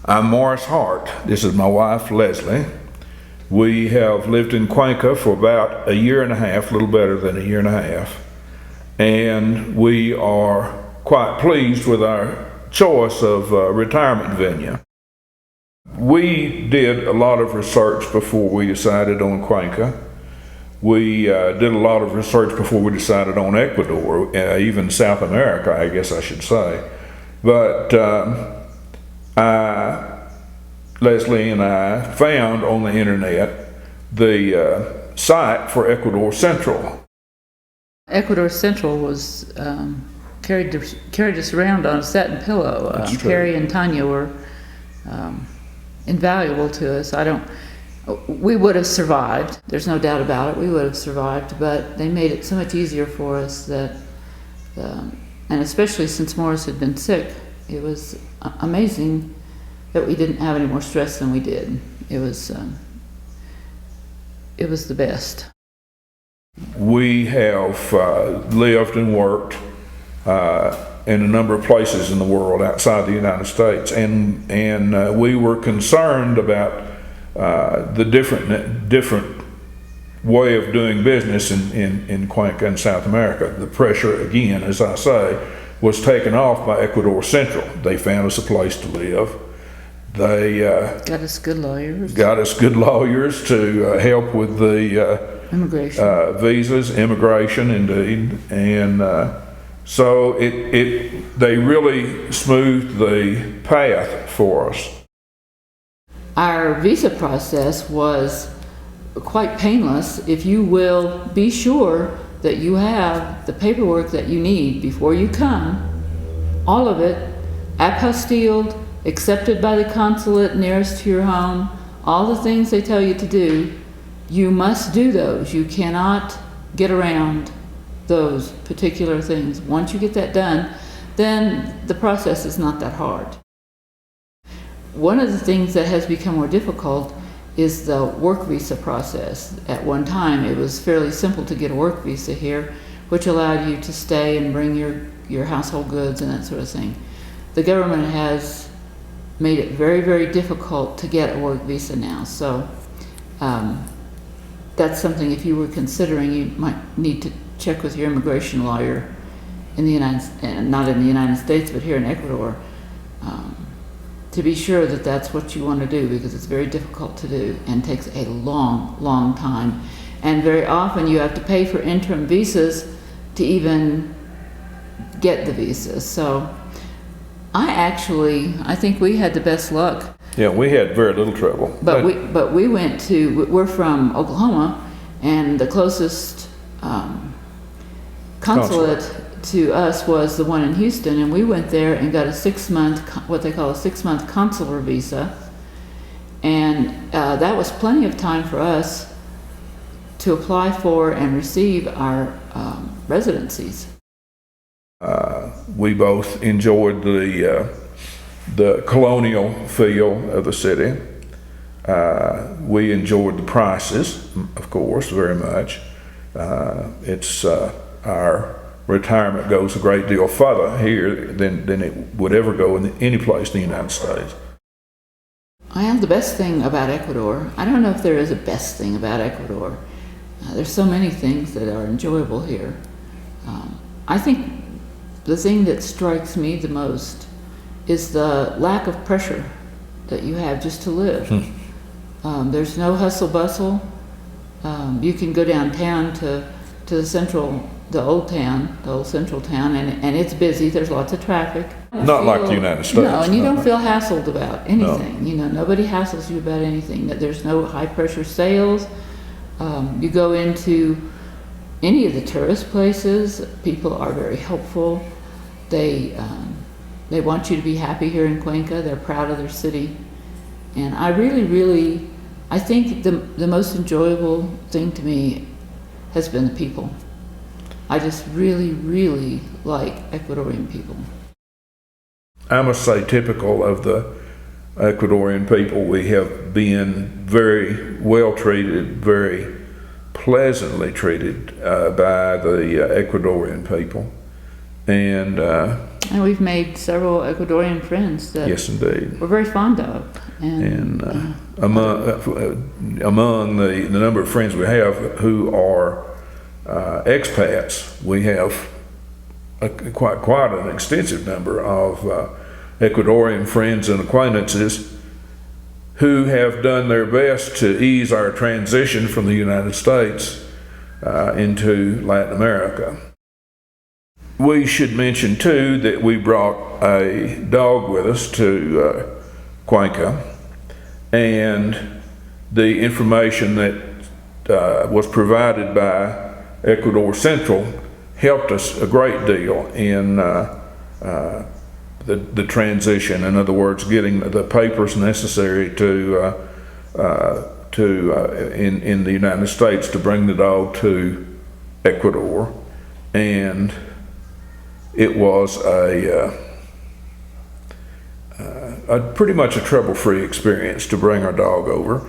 I'm Morris Hart. This is my wife, Leslie. We have lived in Cuenca for about a year and a half, a little better than a year and a half. And we are quite pleased with our choice of retirement venue. We did a lot of research before we decided on Cuenca. We did a lot of research before we decided on Ecuador, even South America, I guess I should say. But Leslie and I found on the internet the site for Ecuador Central. Ecuador Central was carried us around on a satin pillow. Carrie and Tanya were invaluable to us. We would have survived. There's no doubt about it. We would have survived, but they made it so much easier for us that, and especially since Morris had been sick, it was amazing that we didn't have any more stress than we did. It was the best. We have lived and worked in a number of places in the world outside the United States, and we were concerned about the different way of doing business in Cuenca and South America. The pressure, again, as I say, was taken off by Ecuador Central. They found us a place to live. They got us good lawyers. To help with the immigration, visas, immigration, indeed, and so they really smoothed the path for us. Our visa process was quite painless. If you will be sure that you have the paperwork that you need before you come, all of it apostilled, accepted by the consulate nearest to your home, all the things they tell you to do, you must do those. You cannot get around those particular things. Once you get that done, then the process is not that hard. One of the things that has become more difficult is the work visa process. At one time, it was fairly simple to get a work visa here, which allowed you to stay and bring your household goods and that sort of thing. The government has made it very, very difficult to get a work visa now. So that's something, if you were considering, you might need to check with your immigration lawyer in the not in the United States, but here in Ecuador, to be sure that that's what you want to do, because it's very difficult to do and takes a long, long time. And very often you have to pay for interim visas to even get the visas. So I think we had the best luck. Yeah, we had very little trouble. But we're from Oklahoma, and the closest consulate to us was the one in Houston, and we went there and got a 6-month, what they call a 6-month consular visa, and that was plenty of time for us to apply for and receive our residencies. We both enjoyed the colonial feel of the city. We enjoyed the prices, of course, very much. Our retirement goes a great deal further here than it would ever go in any place in the United States. The best thing about Ecuador, I don't know if there is a best thing about Ecuador. There's so many things that are enjoyable here. I think the thing that strikes me the most is the lack of pressure that you have just to live. There's no hustle bustle. You can go downtown to the old central town, and it's busy. There's lots of traffic. Not like the United States. No, and you don't feel hassled about anything. No. Nobody hassles you about anything. There's no high pressure sales. You go into any of the tourist places, people are very helpful. They want you to be happy here in Cuenca. They're proud of their city. And I think the most enjoyable thing to me has been the people. I just really, really like Ecuadorian people. I must say, typical of the Ecuadorian people, we have been very well treated, very pleasantly treated by the Ecuadorian people. And And we've made several Ecuadorian friends that Yes, indeed. we're very fond of. And among the number of friends we have who are expats, we have quite an extensive number of Ecuadorian friends and acquaintances who have done their best to ease our transition from the United States into Latin America. We should mention too that we brought a dog with us to Cuenca, and the information that was provided by Ecuador Central helped us a great deal in the transition. In other words, getting the papers necessary in the United States to bring the dog to Ecuador, and it was a pretty much a trouble-free experience to bring our dog over.